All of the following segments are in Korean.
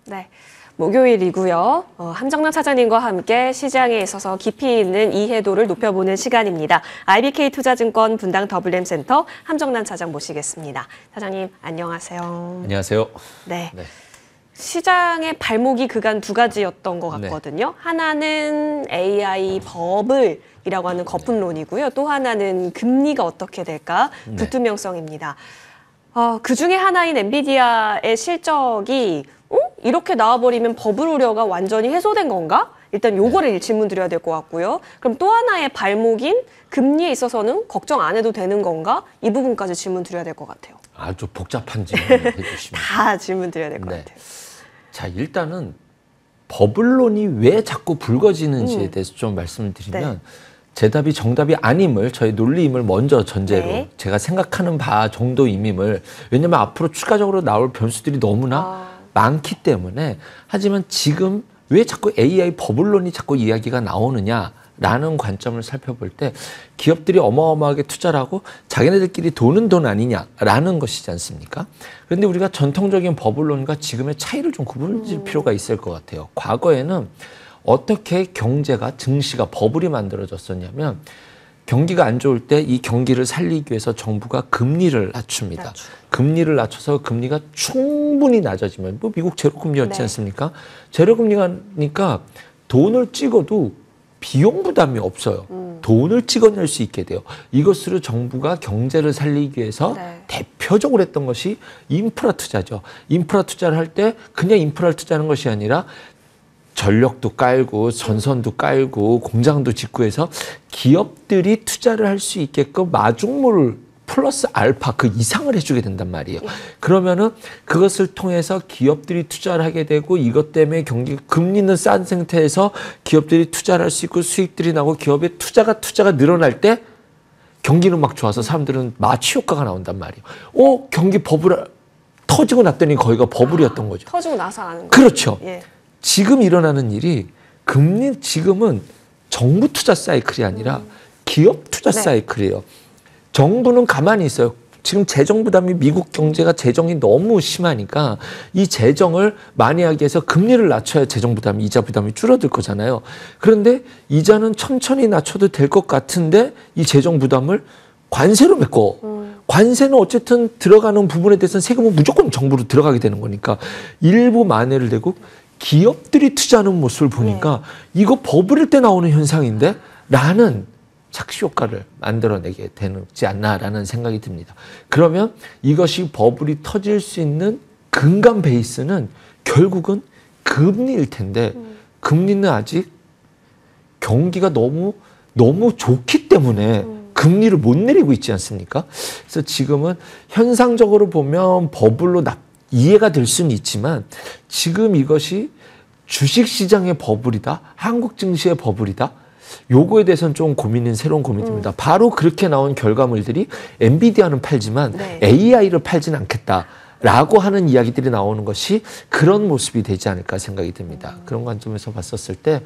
네, 목요일이고요. 함정남 차장님과 함께 시장에 있어서 깊이 있는 이해도를 높여보는 시간입니다. IBK투자증권 분당 WM센터 함정남 차장 모시겠습니다. 차장님 안녕하세요. 안녕하세요. 네. 시장의 발목이 그간 두 가지였던 것 같거든요. 네. 하나는 AI 버블이라고 하는 거품론이고요. 또 하나는 금리가 어떻게 될까? 불투명성입니다. 그중에 하나인 엔비디아의 실적이 이렇게 나와버리면 버블 우려가 완전히 해소된 건가? 일단 요거를 질문 드려야 될 것 같고요. 그럼 또 하나의 발목인 금리에 있어서는 걱정 안 해도 되는 건가? 이 부분까지 질문 드려야 될 것 같아요. 아주 복잡한 질문을 해주시면 다 질문 드려야 될 것 같아요. 자, 일단은 버블론이 왜 자꾸 불거지는지에 대해서 좀 말씀을 드리면 제 답이 정답이 아님을, 저의 논리임을 먼저 전제로 제가 생각하는 바 정도임을, 왜냐면 앞으로 추가적으로 나올 변수들이 너무나 많기 때문에. 하지만 지금 왜 자꾸 AI 버블론이 자꾸 이야기가 나오느냐라는 관점을 살펴볼 때 기업들이 어마어마하게 투자를 하고 자기네들끼리 도는 돈 아니냐라는 것이지 않습니까? 그런데 우리가 전통적인 버블론과 지금의 차이를 좀 구분질 필요가 있을 것 같아요. 과거에는 어떻게 경제가, 증시가, 버블이 만들어졌었냐면 경기가 안 좋을 때 이 경기를 살리기 위해서 정부가 금리를 낮춥니다. 금리를 낮춰서 금리가 충분히 낮아지면, 뭐 미국 제로금리였지 않습니까? 제로금리가 돈을 찍어도 비용 부담이 없어요. 돈을 찍어낼 수 있게 돼요. 이것으로 정부가 경제를 살리기 위해서 대표적으로 했던 것이 인프라 투자죠. 인프라 투자를 할 때 그냥 인프라를 투자하는 것이 아니라 전력도 깔고 전선도 깔고 공장도 짓고 해서 기업들이 투자를 할 수 있게끔 마중물 플러스 알파 그 이상을 해주게 된단 말이에요. 그러면은 그것을 통해서 기업들이 투자를 하게 되고, 이것 때문에 금리는 싼 상태에서 기업들이 투자를 할 수 있고 수익들이 나고 기업의 투자가 늘어날 때 경기는 막 좋아서 사람들은 마취 효과가 나온단 말이에요. 경기 버블 터지고 났더니 거기가 버블이었던 거죠. 터지고 나서 아는 거죠. 그렇죠. 지금 일어나는 일이 지금은 정부 투자 사이클이 아니라 기업 투자 사이클이에요. 정부는 가만히 있어요. 지금 재정 부담이, 미국 경제가 재정이 너무 심하니까 이 재정을 만회하기 위해서 금리를 낮춰야 재정 부담이, 이자 부담이 줄어들 거잖아요. 그런데 이자는 천천히 낮춰도 될 것 같은데 이 재정 부담을 관세로 메꿔. 관세는 어쨌든 들어가는 부분에 대해서는 세금은 무조건 정부로 들어가게 되는 거니까 일부 만회를 내고 기업들이 투자하는 모습을 보니까 이거 버블일 때 나오는 현상인데? 라는 착시 효과를 만들어내게 되지 않나라는 생각이 듭니다. 그러면 이것이 버블이 터질 수 있는 근간 베이스는 결국은 금리일 텐데, 금리는 아직 경기가 너무 좋기 때문에 금리를 못 내리고 있지 않습니까? 그래서 지금은 현상적으로 보면 버블로 이해가 될 수는 있지만, 지금 이것이 주식시장의 버블이다, 한국 증시의 버블이다, 요거에 대해서는 좀 새로운 고민입니다. 바로 그렇게 나온 결과물들이 엔비디아는 팔지만 AI를 팔지는 않겠다라고 하는 이야기들이 나오는 것이 그런 모습이 되지 않을까 생각이 듭니다. 그런 관점에서 봤었을 때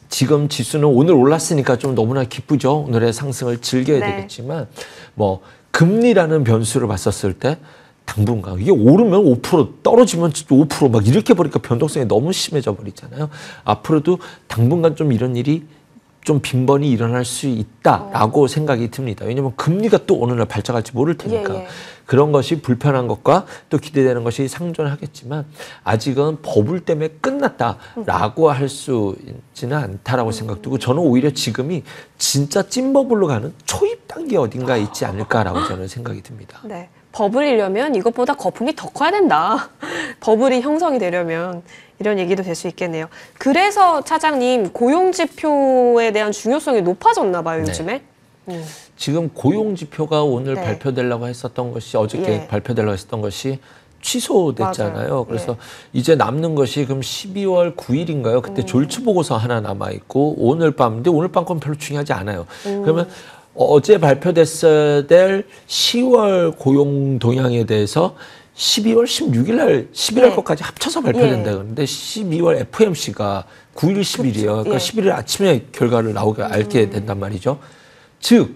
지금 지수는 오늘 올랐으니까 좀 너무나 기쁘죠. 오늘의 상승을 즐겨야 되겠지만, 뭐 금리라는 변수를 봤었을 때 당분간 이게 오르면 5%, 떨어지면 5% 막 이렇게 버리니까 변동성이 너무 심해져 버리잖아요. 앞으로도 당분간 좀 이런 일이 좀 빈번히 일어날 수 있다라고 생각이 듭니다. 왜냐하면 금리가 또 어느 날 발작할지 모를 테니까. 그런 것이 불편한 것과 또 기대되는 것이 상존하겠지만 아직은 버블 때문에 끝났다라고 할 수 있지는 않다라고 생각되고, 저는 오히려 지금이 진짜 찐버블로 가는 초입 단계 어딘가에 있지 않을까라고 저는 생각이 듭니다. 네. 버블이려면 이것보다 거품이 더 커야 된다. 버블이 형성이 되려면. 이런 얘기도 될 수 있겠네요. 그래서 차장님, 고용지표에 대한 중요성이 높아졌나 봐요, 요즘에. 지금 고용지표가 오늘 발표되려고 했었던 것이, 어저께 발표되려고 했었던 것이 취소됐잖아요. 그래서 이제 남는 것이 그럼 12월 9일인가요? 그때 졸츠 보고서 하나 남아있고, 오늘 밤인데 오늘 밤 건 별로 중요하지 않아요. 그러면 어제 발표됐어야 될 10월 고용 동향에 대해서 12월 16일 날 11월 것까지 합쳐서 발표된다. 그런데 12월 FOMC가 9일, 10일이에요. 그러니까 11일 아침에 결과를 알게 된단 말이죠. 즉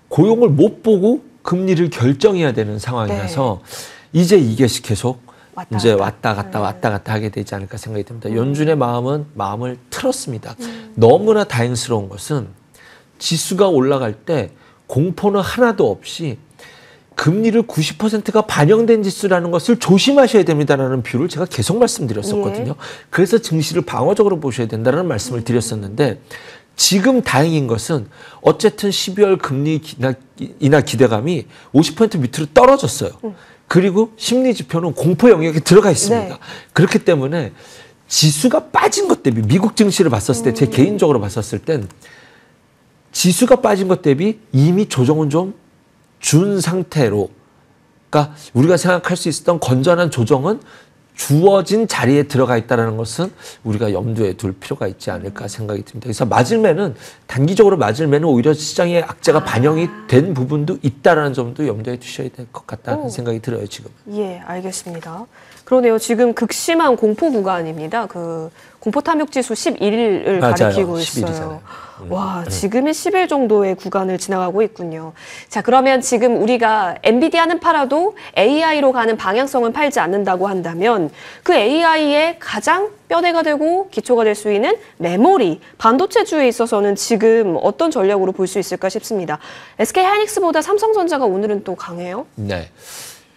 고용을 못 보고 금리를 결정해야 되는 상황이라서 이제 이게 계속 이제 왔다 갔다 하게 되지 않을까 생각이 듭니다. 연준의 마음을 틀었습니다. 너무나 다행스러운 것은 지수가 올라갈 때 공포는 하나도 없이 금리를 90%가 반영된 지수라는 것을 조심하셔야 됩니다라는 뷰를 제가 계속 말씀드렸었거든요. 그래서 증시를 방어적으로 보셔야 된다는 말씀을 드렸었는데 지금 다행인 것은 어쨌든 12월 금리 인하 기대감이 50% 밑으로 떨어졌어요. 그리고 심리 지표는 공포 영역에 들어가 있습니다. 네. 그렇기 때문에 지수가 빠진 것 대비 미국 증시를 봤었을 때 제 개인적으로 봤었을 땐 지수가 빠진 것 대비 이미 조정은 좀 준 상태로, 그러니까 우리가 생각할 수 있었던 건전한 조정은 주어진 자리에 들어가 있다는 것은 우리가 염두에 둘 필요가 있지 않을까 생각이 듭니다. 그래서 맞을매는 단기적으로 맞을매는 오히려 시장의 악재가 반영이 된 부분도 있다라는 점도 염두에 두셔야 될 것 같다는 생각이 들어요, 지금. 예, 알겠습니다. 그러네요. 지금 극심한 공포 구간입니다. 그 공포 탐욕 지수 11을 가리키고 있어요. 와, 지금이 10일 정도의 구간을 지나가고 있군요. 자, 그러면 지금 우리가 엔비디아는 팔아도 AI로 가는 방향성은 팔지 않는다고 한다면 그 AI의 가장 뼈대가 되고 기초가 될 수 있는 메모리, 반도체주에 있어서는 지금 어떤 전략으로 볼 수 있을까 싶습니다. SK하이닉스보다 삼성전자가 오늘은 또 강해요? 네.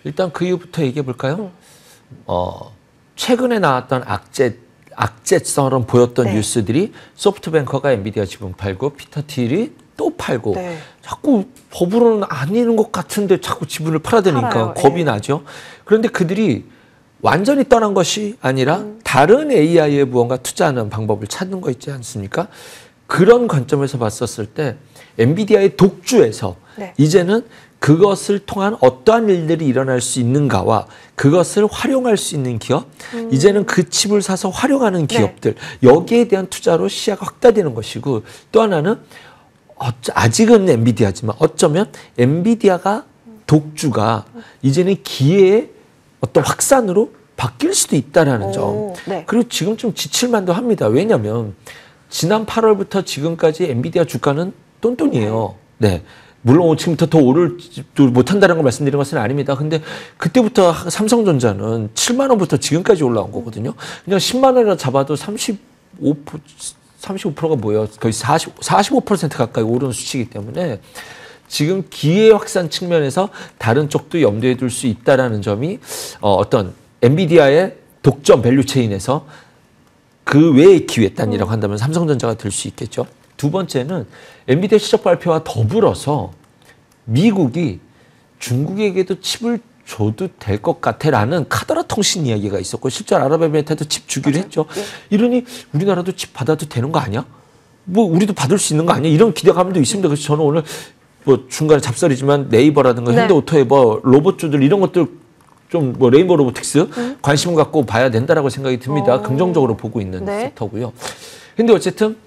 일단 그 이유부터 얘기해 볼까요? 최근에 나왔던 악재처럼 보였던 뉴스들이 소프트뱅크가 엔비디아 지분 팔고 피터 틸이 또 팔고 자꾸 법으로는 아니는 것 같은데 자꾸 지분을 팔아대니까 겁이 나죠. 그런데 그들이 완전히 떠난 것이 아니라 다른 AI에 무언가 투자하는 방법을 찾는 거 있지 않습니까? 그런 관점에서 봤었을 때 엔비디아의 독주에서 이제는 그것을 통한 어떠한 일들이 일어날 수 있는가와 그것을 활용할 수 있는 기업, 이제는 그 칩을 사서 활용하는 기업들, 여기에 대한 투자로 시야가 확대되는 것이고, 또 하나는 아직은 엔비디아지만 어쩌면 엔비디아가 독주가 이제는 기회의 어떤 확산으로 바뀔 수도 있다라는 점. 그리고 지금 좀 지칠만도 합니다. 왜냐하면 지난 8월부터 지금까지 엔비디아 주가는 똔똔이에요. 네. 물론 지금부터 더 오를 못한다는 걸 말씀드리는 것은 아닙니다. 근데 그때부터 삼성전자는 7만 원부터 지금까지 올라온 거거든요. 그냥 10만 원이라 잡아도 35%가 뭐예요? 거의 45% 가까이 오른 수치이기 때문에 지금 기회 확산 측면에서 다른 쪽도 염두에 둘 수 있다라는 점이 어떤 엔비디아의 독점 밸류 체인에서 그 외의 기회 단위라고 한다면 삼성전자가 될 수 있겠죠. 두 번째는 엔비디아 실적 발표와 더불어서 미국이 중국에게도 칩을 줘도 될 것 같아라는 카더라 통신 이야기가 있었고 실제로 아랍에미리트도 칩 주기로 했죠. 이러니 우리나라도 칩 받아도 되는 거 아니야? 뭐 우리도 받을 수 있는 거 아니야? 이런 기대감도 있습니다. 그래서 저는 오늘 뭐 중간에 잡설이지만 네이버라든가 현대오토에버 로봇주들 이런 것들 좀 뭐 레인보우 로보틱스 관심을 갖고 봐야 된다라고 생각이 듭니다. 긍정적으로 보고 있는 섹터고요. 근데 어쨌든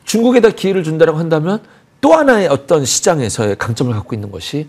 중국에다 기회를 준다라고 한다면 또 하나의 어떤 시장에서의 강점을 갖고 있는 것이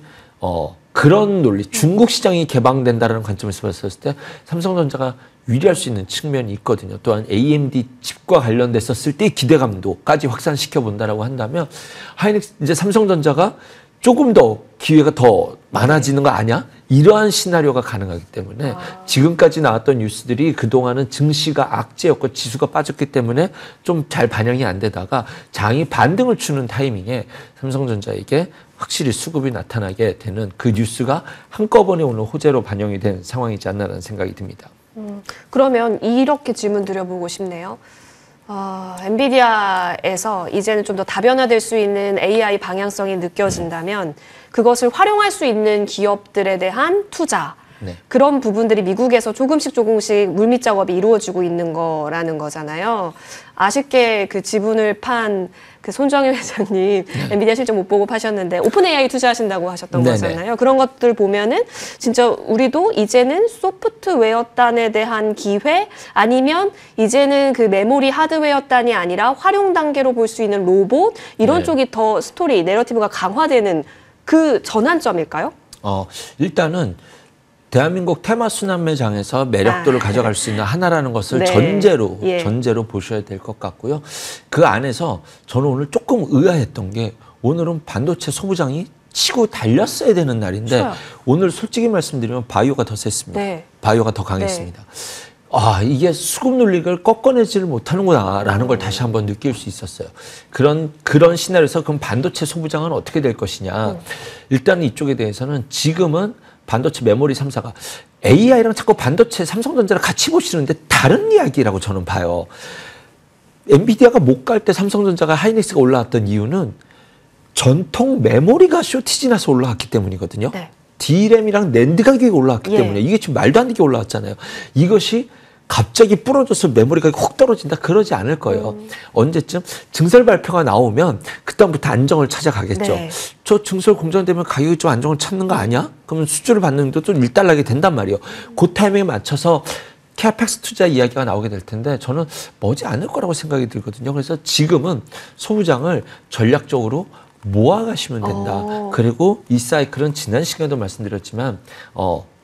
그런 논리, 중국 시장이 개방된다라는 관점에서 봤을 때 삼성전자가 유리할 수 있는 측면이 있거든요. 또한 AMD 칩과 관련됐었을 때 기대감도까지 확산시켜 본다라고 한다면 하이닉스 이제 삼성전자가 조금 더 기회가 더 많아지는 거 아니야? 이러한 시나리오가 가능하기 때문에 지금까지 나왔던 뉴스들이 그동안은 증시가 악재였고 지수가 빠졌기 때문에 좀 잘 반영이 안 되다가 장이 반등을 주는 타이밍에 삼성전자에게 확실히 수급이 나타나게 되는 그 뉴스가 한꺼번에 오늘 호재로 반영이 된 상황이지 않나라는 생각이 듭니다. 그러면 이렇게 질문 드려보고 싶네요. 엔비디아에서 이제는 좀 더 다변화될 수 있는 AI 방향성이 느껴진다면 그것을 활용할 수 있는 기업들에 대한 투자, 그런 부분들이 미국에서 조금씩 물밑 작업이 이루어지고 있는 거라는 거잖아요. 아쉽게 그 지분을 판 그 손정일 회장님 엔비디아 실적 못 보고 파셨는데 오픈 AI 투자하신다고 하셨던 거잖아요. 그런 것들 보면은 진짜 우리도 이제는 소프트웨어 단에 대한 기회 아니면 이제는 그 메모리 하드웨어 단이 아니라 활용 단계로 볼 수 있는 로봇 이런 쪽이 더 스토리, 내러티브가 강화되는 그 전환점일까요? 일단은 대한민국 테마 수남매장에서 매력도를 가져갈 수 있는 하나라는 것을 전제로 보셔야 될 것 같고요. 그 안에서 저는 오늘 조금 의아했던 게 오늘은 반도체 소부장이 치고 달렸어야 되는 날인데 쉬워요. 오늘 솔직히 말씀드리면 바이오가 더 셌습니다. 네. 바이오가 더 강했습니다. 아, 이게 수급 논리를 꺾어내지를 못하는구나라는 걸 다시 한번 느낄 수 있었어요. 그런 시나리오에서 그럼 반도체 소부장은 어떻게 될 것이냐. 일단 이쪽에 대해서는 지금은 반도체 메모리 3사가 AI랑 자꾸 반도체 삼성전자를 같이 보시는데 다른 이야기라고 저는 봐요. 엔비디아가 못 갈 때 삼성전자가 하이닉스가 올라왔던 이유는 전통 메모리가 쇼티지 나서 올라왔기 때문이거든요. 네. D램이랑 낸드 가격이 올라왔기 예. 때문에 이게 지금 말도 안 되게 올라왔잖아요. 이것이 갑자기 부러져서 메모리 가격이 확 떨어진다 그러지 않을 거예요. 언제쯤 증설 발표가 나오면 그다음부터 안정을 찾아가겠죠. 네. 저 증설 공정되면 가격이 좀 안정을 찾는 거 아니야? 그러면 수주를 받는 것도 좀 일단락이 된단 말이에요. 그 타이밍에 맞춰서 캐펙스 투자 이야기가 나오게 될 텐데 저는 머지 않을 거라고 생각이 들거든요. 그래서 지금은 소부장을 전략적으로 모아가시면 된다. 그리고 이 사이클은 지난 시간에도 말씀드렸지만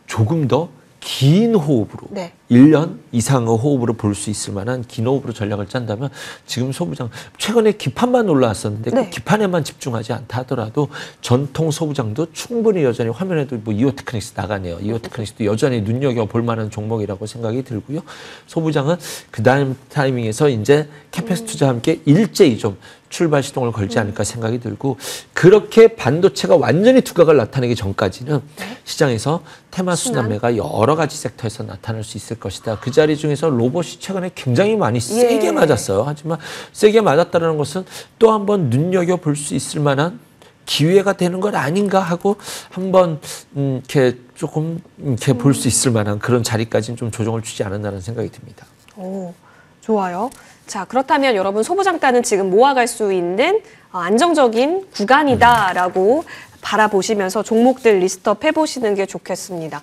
조금 더 긴 호흡으로 네. 1년 이상의 호흡으로 볼 수 있을 만한 긴 호흡으로 전략을 짠다면 지금 소부장 최근에 기판만 올라왔었는데 네. 그 기판에만 집중하지 않다 하더라도 전통 소부장도 충분히 여전히 화면에도 뭐 이오테크닉스 나가네요. 이오테크닉스도 여전히 눈여겨볼 만한 종목이라고 생각이 들고요. 소부장은 그 다음 타이밍에서 이제 캐펙스 투자와 함께 일제히 좀 출발 시동을 걸지 않을까 생각이 들고 그렇게 반도체가 완전히 두각을 나타내기 전까지는 시장에서 테마 순환매가 여러 가지 섹터에서 나타날 수 있을 것이다. 그 자리 중에서 로봇이 최근에 굉장히 많이 세게 맞았어요. 하지만 세게 맞았다는 것은 또 한번 눈여겨볼 수 있을 만한 기회가 되는 것 아닌가 하고 한번 이렇게 조금 이렇게 볼 수 있을 만한 그런 자리까지는 좀 조정을 주지 않았나라는 생각이 듭니다. 오, 좋아요. 자, 그렇다면 여러분 소부장단은 지금 모아갈 수 있는 안정적인 구간이다라고 바라보시면서 종목들 리스트업 해보시는 게 좋겠습니다.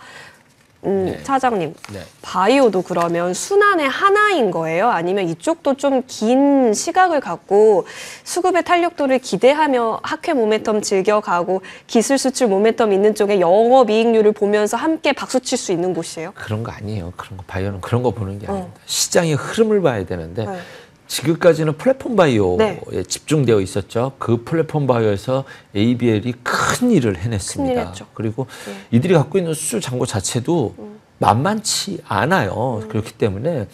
네. 차장님, 네. 바이오도 그러면 순환의 하나인 거예요? 아니면 이쪽도 좀 긴 시각을 갖고 수급의 탄력도를 기대하며 학회 모멘텀 즐겨가고 기술 수출 모멘텀 있는 쪽에 영업이익률을 보면서 함께 박수칠 수 있는 곳이에요? 그런 거 아니에요. 그런 거 바이오는 그런 거 보는 게 아닙니다. 시장의 흐름을 봐야 되는데 네. 지금까지는 플랫폼 바이오에 네. 집중되어 있었죠. 그 플랫폼 바이오에서 ABL이 큰 일을 해냈습니다. 큰일 했죠. 그리고 이들이 갖고 있는 수출 잔고 자체도 만만치 않아요. 그렇기 때문에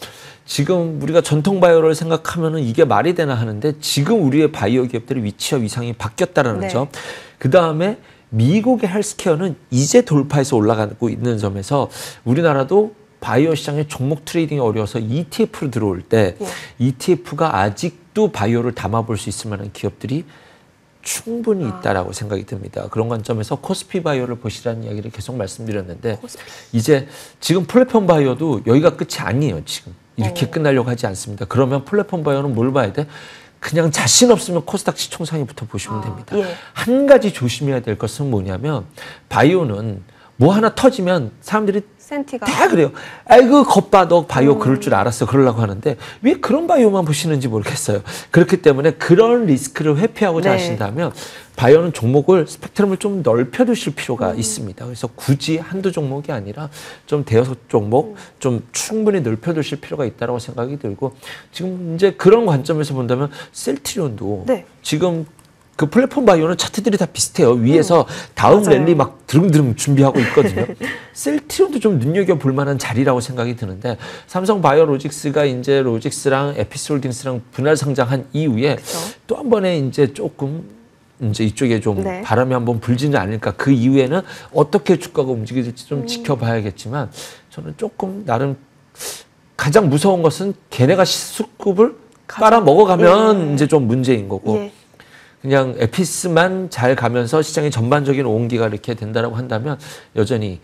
지금 우리가 전통 바이오를 생각하면은 이게 말이 되나 하는데 지금 우리의 바이오 기업들의 위치와 위상이 바뀌었다라는 네. 점. 그 다음에 미국의 헬스케어는 이제 돌파해서 올라가고 있는 점에서 우리나라도 바이오 시장에 종목 트레이딩이 어려워서 ETF로 들어올 때 ETF가 아직도 바이오를 담아볼 수 있을 만한 기업들이 충분히 있다라고 생각이 듭니다. 그런 관점에서 코스피 바이오를 보시라는 이야기를 계속 말씀드렸는데 이제 지금 플랫폼 바이오도 여기가 끝이 아니에요. 지금 이렇게 끝나려고 하지 않습니다. 그러면 플랫폼 바이오는 뭘 봐야 돼? 그냥 자신 없으면 코스닥 시총상위부터 보시면 됩니다. 예. 한 가지 조심해야 될 것은 뭐냐면 바이오는 뭐 하나 터지면 사람들이 센티가 다 그래요. 아이고 겉봐 너 바이오 그럴 줄 알았어 그러려고 하는데 왜 그런 바이오만 보시는지 모르겠어요. 그렇기 때문에 그런 리스크를 회피하고자 네. 하신다면 바이오는 종목을 스펙트럼을 좀 넓혀두실 필요가 있습니다. 그래서 굳이 한두 종목이 아니라 좀 대여섯 종목 좀 충분히 넓혀두실 필요가 있다고 생각이 들고 지금 이제 그런 관점에서 본다면 셀트리온도 네. 지금 그 플랫폼 바이오는 차트들이 다 비슷해요. 위에서 다음 맞아요. 랠리 막 드릉드릉 준비하고 있거든요. 셀트리온도 좀 눈여겨볼 만한 자리라고 생각이 드는데 삼성 바이오로직스가 이제 로직스랑 에피스홀딩스랑 분할 상장한 이후에 또 한 번에 이제 조금 이제 이쪽에 좀 네. 바람이 한번 불지는 않을까. 그 이후에는 어떻게 주가가 움직일지 좀 지켜봐야겠지만 저는 조금 나름 가장 무서운 것은 걔네가 수급을 빨아 먹어가면 이제 좀 문제인 거고. 예. 그냥 에피스만 잘 가면서 시장의 전반적인 온기가 이렇게 된다라고 한다면 여전히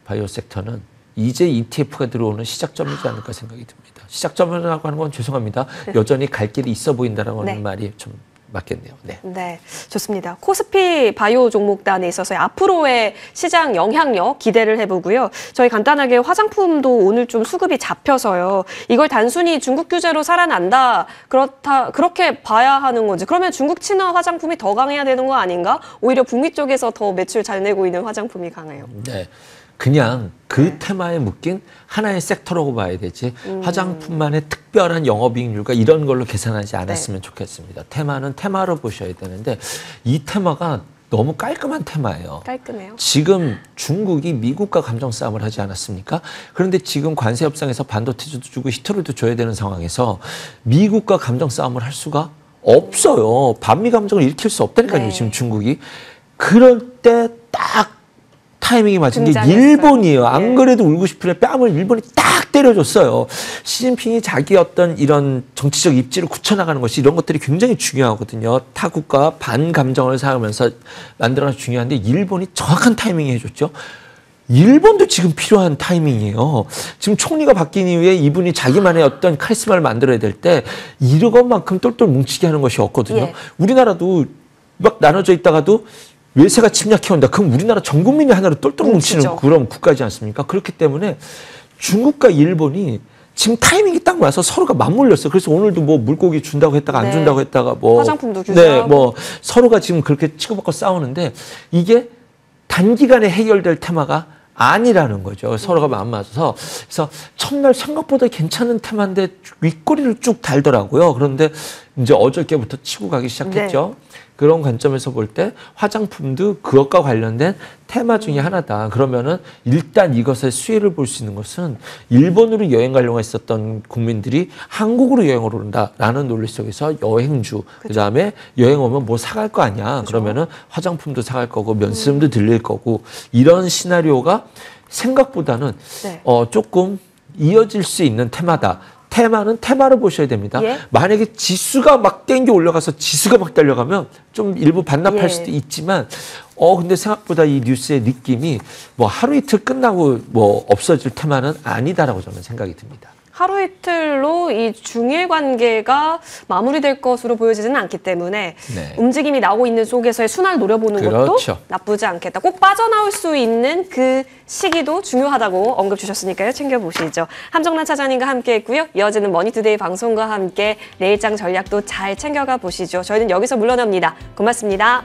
바이오 섹터는 이제 ETF가 들어오는 시작점이지 않을까 생각이 듭니다. 시작점이라고 하는 건 죄송합니다. 여전히 갈 길이 있어 보인다라고 하는 네. 말이 좀 맞겠네요. 네. 네, 좋습니다. 코스피 바이오 종목단에 있어서 앞으로의 시장 영향력 기대를 해보고요. 저희 간단하게 화장품도 오늘 좀 수급이 잡혀서요. 이걸 단순히 중국 규제로 살아난다, 그렇게 봐야 하는 건지. 그러면 중국 친화 화장품이 더 강해야 되는 거 아닌가? 오히려 북미 쪽에서 더 매출 잘 내고 있는 화장품이 강해요. 네. 그냥 그 테마에 묶인 하나의 섹터라고 봐야 되지 화장품만의 특별한 영업이익률과 이런 걸로 계산하지 않았으면 좋겠습니다. 테마는 테마로 보셔야 되는데 이 테마가 너무 깔끔한 테마예요. 깔끔해요. 지금 중국이 미국과 감정 싸움을 하지 않았습니까? 그런데 지금 관세 협상에서 반도체도 주고 히터를도 줘야 되는 상황에서 미국과 감정 싸움을 할 수가 없어요. 반미 감정을 일으킬 수 없다니까요. 네. 지금 중국이. 그럴 때 딱 타이밍이 맞은 게 등장했어요. 일본이에요. 안 예. 그래도 울고 싶으래 뺨을 일본이 딱 때려줬어요. 시진핑이 자기 어떤 이런 정치적 입지를 굳혀나가는 것이 이런 것들이 굉장히 중요하거든요. 타국과 반감정을 사용하면서 만들어서 중요한데 일본이 정확한 타이밍에 해줬죠. 일본도 지금 필요한 타이밍이에요. 지금 총리가 바뀐 이후에 이분이 자기만의 어떤 카리스마를 만들어야 될 때 이것만큼 똘똘 뭉치게 하는 것이 없거든요. 예. 우리나라도 막 나눠져 있다가도 외세가 침략해온다. 그럼 우리나라 전 국민이 하나로 똘똘 뭉치는 뭉치죠. 그런 국가지 않습니까? 그렇기 때문에 중국과 일본이 지금 타이밍이 딱 와서 서로가 맞물렸어요. 그래서 오늘도 뭐 물고기 준다고 했다가 안 네. 준다고 했다가 뭐 화장품도 규제하고. 네, 뭐 서로가 지금 그렇게 치고받고 싸우는데 이게 단기간에 해결될 테마가 아니라는 거죠. 서로가 마음 맞아서. 그래서 첫날 생각보다 괜찮은 테마인데 윗꼬리를 쭉 달더라고요. 그런데 이제 어저께부터 치고 가기 시작했죠. 그런 관점에서 볼 때 화장품도 그것과 관련된 테마 중에 하나다. 그러면은 일단 이것의 수혜를 볼 수 있는 것은 일본으로 여행 가려고 했었던 국민들이 한국으로 여행을 온다라는 논리 속에서 여행주, 그다음에 여행 오면 뭐 사갈 거 아니야. 그러면은 화장품도 사갈 거고 면세점도 들릴 거고 이런 시나리오가 생각보다는 네. 조금 이어질 수 있는 테마다. 테마는 테마로 보셔야 됩니다. 예. 만약에 지수가 막 땡겨 올라가서 지수가 막 달려가면 좀 일부 반납할 예. 수도 있지만 근데 생각보다 이 뉴스의 느낌이 뭐 하루 이틀 끝나고 뭐 없어질 테마는 아니다라고 저는 생각이 듭니다. 하루 이틀로 이 중일 관계가 마무리될 것으로 보여지지는 않기 때문에 네. 움직임이 나오고 있는 속에서의 순환을 노려보는 그렇죠. 것도 나쁘지 않겠다. 꼭 빠져나올 수 있는 그 시기도 중요하다고 언급 주셨으니까요. 챙겨보시죠. 함정란 차장님과 함께했고요. 이어지는 머니투데이 방송과 함께 내일장 전략도 잘 챙겨가 보시죠. 저희는 여기서 물러납니다. 고맙습니다.